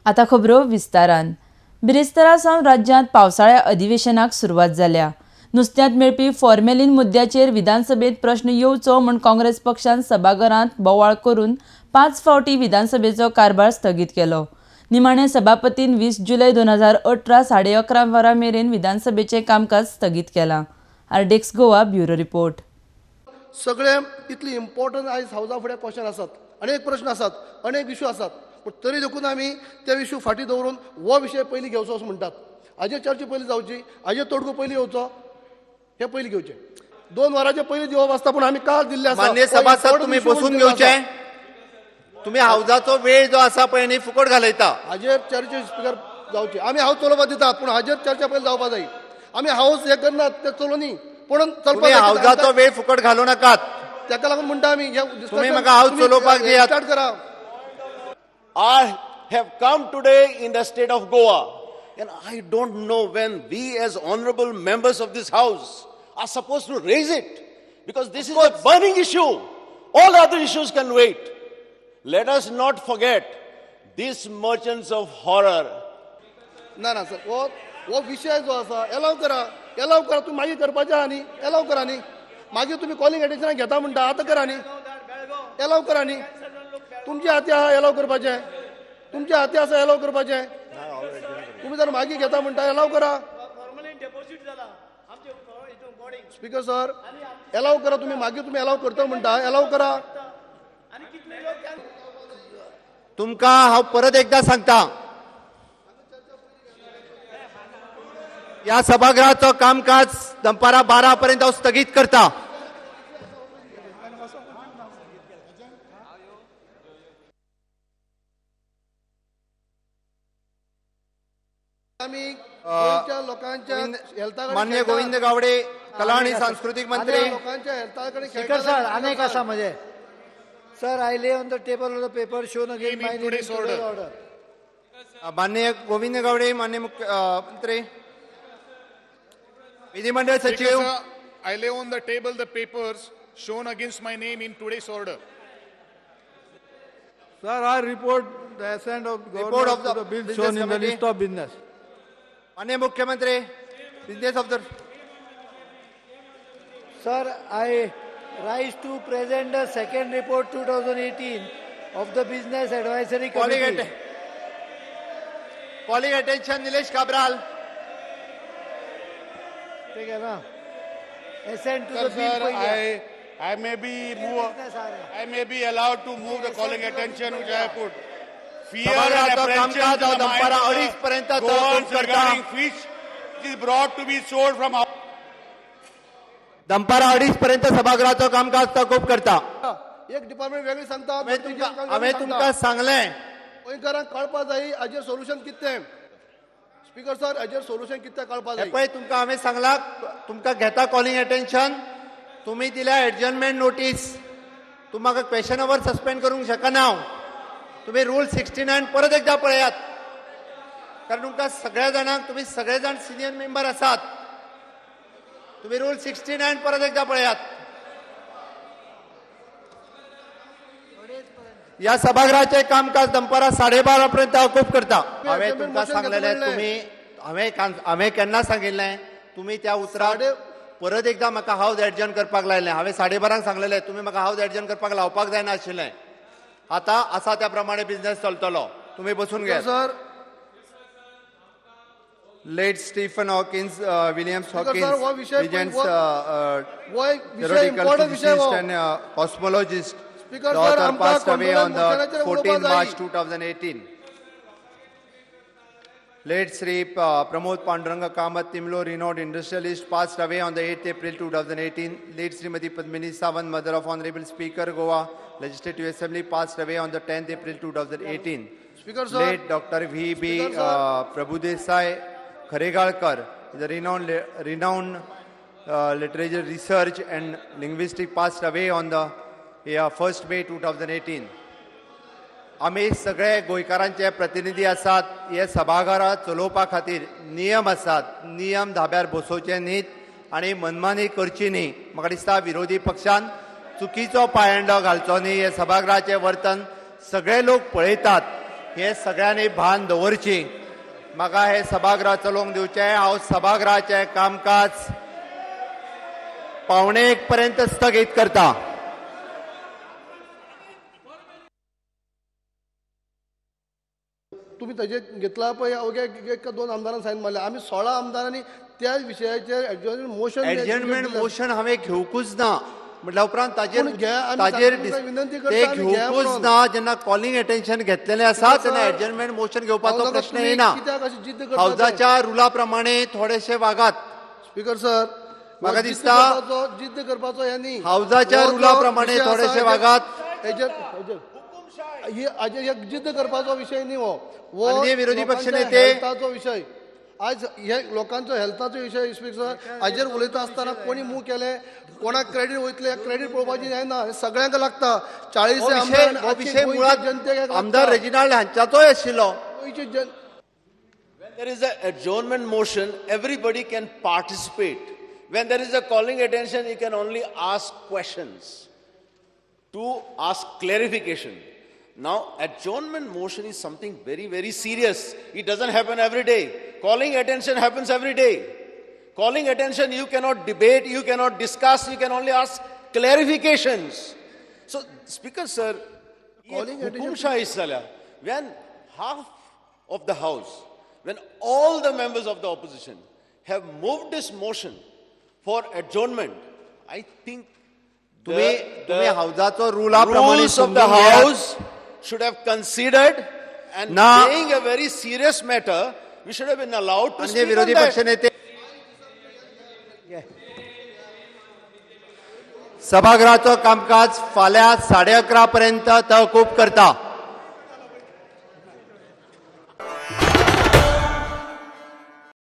आता खबरो विस्तारान। बिरेस्तारा सावन राज्यांत पावसाळ्या अधिवेशनाक सुरवात जाल्या। नुस्त्यांत मेळपी फॉर्मेलिन मुद्द्याचेर विधानसभेत प्रश्न येवचो म्हूण काँग्रेस पक्षान सभाघरांत बोवाळ करून 5 फावटी विधानसभेचो कारभार स्थगीत केलो। निमाणे सभापतीन 20 जुलय 2018 11:30 वरां मेरेन विधानसभेचें कामकाज स्थगीत केलां। आरडेक्स गोवा ब्युरो रिपोर्ट। सगळे इतली इम्पॉर्टंट आयज हावजा फुडें क्वेश्चन आसात, अनेक प्रश्न आसात, अनेक इश्यू आसात, पूण तरी देखून आमी ते इश्यू फाटीं दवरून हो विशय पयलीं घेवचो असो म्हणटात। हाजेर चर्चा पयलीं जावची, हाजेर तोडगो पयलीं येवचो, हे पयलीं घेवचें। 2 वरांचे पयलीं दिवप आसता, पूण आमी काल दिल्ले आसा। मान्य सभासद, तुम्ही बसून घेवचे। तुम्ही हावजाचो वेळ जो आसा पळय न्ही फुकट घालयता। हाजेर चर्चा स्पीकर जावची। आमी हावज चलोवपाक दितात, पूण हाजेर चर्चा पयलीं जावपाक जाय। आमी हावज हे करनात, ते चलोवनी, पूण तुम्ही हावजाचो वेळ फुकट घालूं नाकात। ताका लागून म्हणटा आमी तुम्ही म्हाका हावज चलोवपाक दियात। स्टार्ट करा। I have come today in the state of Goa, and I don't know when we as honorable members of this house are supposed to raise it, because this is a burning issue. All other issues can wait. Let us not forget these merchants of horror. ना ना sir, वो विषय जो आसा allow करा तुम्ही मागीर करपाचें आहा न्ही, एलाव करा न्ही। मागीर तुम्ही कॉलिंग एटेन्शनाक घेता म्हणटा, आतां करा न्ही, एलाव करा न्ही। तुमच्या हाती आहा एलाव करपाचें, तुमच्या हाती आसा एलाव करपाचें। तुम्ही जर मागीर घेता म्हणटा एलाव करा। स्पीकर सर, एलाव करा, तुम्ही मागीर तुम्ही एलाव करता म्हणटा, एलाव करा। तुमकां हांव परत एकदा सांगता, या सभागृहाचो कामकाज दनपारा 12 पर्यंत हांव स्थगीत करता। मान्य गोविंद गावडे, कला आणि सांस्कृतिक मंत्री। स्पीकर सर, अनेक आसा म्हजे। Sir, I lay on the table of the paper shown again my name in today's order. मान्य गोविंद गावडे, मान्य मुख्यमंत्री, विधिमंडळ सचिव। I lay on the table the papers shown against my name in today's order. Sir, I report the assent of government to the bill shown in the list of business. मान्य मुख्यमंत्री, business of the. Sir, I rise to present the second report 2018 of the Business Advisory Committee. Calling attention, Nilesh Cabral. ठीक है ना? Assent to the Sir, bill. I may be allowed to move the calling attention which I have put. Fear and apprehension in the minds of the Goans regarding fish is brought to be sold from our. दनपारा 2:30 पर्यंत सभागृहाचो कामकाज तहकूब करता। एक department वेगळी सांगता, हांवें तुमकां सांगलें गोंयकारांक कळपा जाय हाजेर सोल्युशन कितें। स्पीकर सर, हाजेर सोल्युशन कितें कळपा जाय। पळय, तुमकां हांवें सांगलां, तुमकां घेता कॉलिंग अटेन्शन। तुम्ही दिल्या एडजर्नमेंट नोटीस, तुम्ही म्हाका क्वेश्चन अवर सस्पेंड करूंक शकना हांव। तुम्ही रूल 69 परत एकदा पळयात, कारण तुमकां सगळ्या जाणांक, तुम्ही सगळे जाण सिनियर मेंबर आसात। तुम्ही रूल 69 परत एकदा पळयात। या सभागृहाचे कामकाज दनपारा 12:30 पर्यंत तहकूब करता। हांवें तुमकां सांगलेलें, हांवें केन्ना सांगिल्लें, तुम्ही त्या उतराक परत एकदा म्हाका हावज एडजर्न करपाक लायलें। हांवें 12:30 सांगलेलें, तुम्ही म्हाका हावज एडजर्न करपाक लावपाक जायना आशिल्लें। आता आसा त्या प्रमाणे बिझनेस चलतलो। तुम्ही बसून घ्या। Sir, let Stephen Hawkins, Williams sir, Hawkins, वो विषय लेजेंड्स, वो एक विषय theoretical इम्पॉर्टंट विषय physicist वो। and cosmologist. Speaker, The sir, author आमकां passed away on the controller 14 उलोवपाक March जाय। 2018. Late Sri Pramod Panduranga Kamath Timlo, renowned industrialist, passed away on the 8th April 2018. Late Srimati Padmini Sawant, mother of Honorable Speaker, Goa Legislative Assembly, passed away on the 10th April 2018. Speaker, sir. Late Dr. V.B. Speaker, sir. Prabhudesai Kharegalkar, the renowned literature research and linguistic, passed away on the 1st May 2018. आम्ही सगळे गोंयकारांचे प्रतिनिधी आसात। हे सभाघरां चलोवपा खातीर नियम आसात। नियम धाब्यार बसोवचे न्हीत आनी मनमानी करची न्ही। म्हाका दिसता विरोधी पक्षान चुकीचो पायंडो घालचो न्ही। हे सभागृहाचें वर्तन सगळे लोक पळयतात। हे सगळ्यांनी भान दवरची. म्हाका हे सभागृह चलोवंक दिवचें. हांव सभागृहाचें कामकाज 12:45 पर्यंत स्थगीत करता. तुम्ही ताजे घेतला पळय अवघ्या एक दोन आमदारांनी सायन मारले. आम्ही 16 आमदारांनी त्या विशयाचेर एडजर्नमेंट मोशन हांवें घेवकूच ना म्हटल्या उपरांत पूण घ्या, आमी ताजेर तुमकां विनंती करता, ते आमी घ्या घेवकूच म्हणून. ना. जेन्ना कॉलिंग अटेन्शन घेतलेलें आसा तेन्ना एडजर्नमेंट मोशन घेवपाचो प्रश्न येना. कित्याक अशी जिद्द करता? हावजाच्या रुला प्रमाणे थोडेशे वागात. स्पीकर सर म्हाका दिसता जिद्द करपाचो हे न्ही. हावजाच्या रुला प्रमाणे थोडेशे वागात. एक जिद्द करपाचो विषय न्ही हो. म्हणजे विरोधी पक्ष लोकांच्या नेते- हेल्थाचो विषय. आज हे लोकांचो हेल्थाचो विषय स्पीकर हाजेर उलयता आसतना कोणी मूव केले, कोणाक क्रेडीट वयतले, क्रेडीट पळोवपाची जायना. हे सगळ्यांक लागता. 40 हो विशय मुळात आमदार रेजिनाल्ड हांच्याचोय आशिल्लो. When there is an adjournment motion, everybody can participate. When there is a calling attention, you can only ask questions to ask clarification. Now, adjournment motion is something very, very serious. It doesn't happen every day. Calling attention happens every day. Calling attention, you cannot debate, you cannot discuss, you can only ask clarifications. So, Speaker Sir, Calling hukumsha is zala. When half of the House, when all the members of the opposition have moved this motion for adjournment, I think तुम्ही हावजाचो रुला प्रमाणे rules of the House should have considered and ना. being a very serious matter, we should have been allowed to म्हणजे speak on विरोधी that. पक्ष नेते सभागृहाचो कामकाज फाल्यां 11:30 पर्यंत तहकूब करता.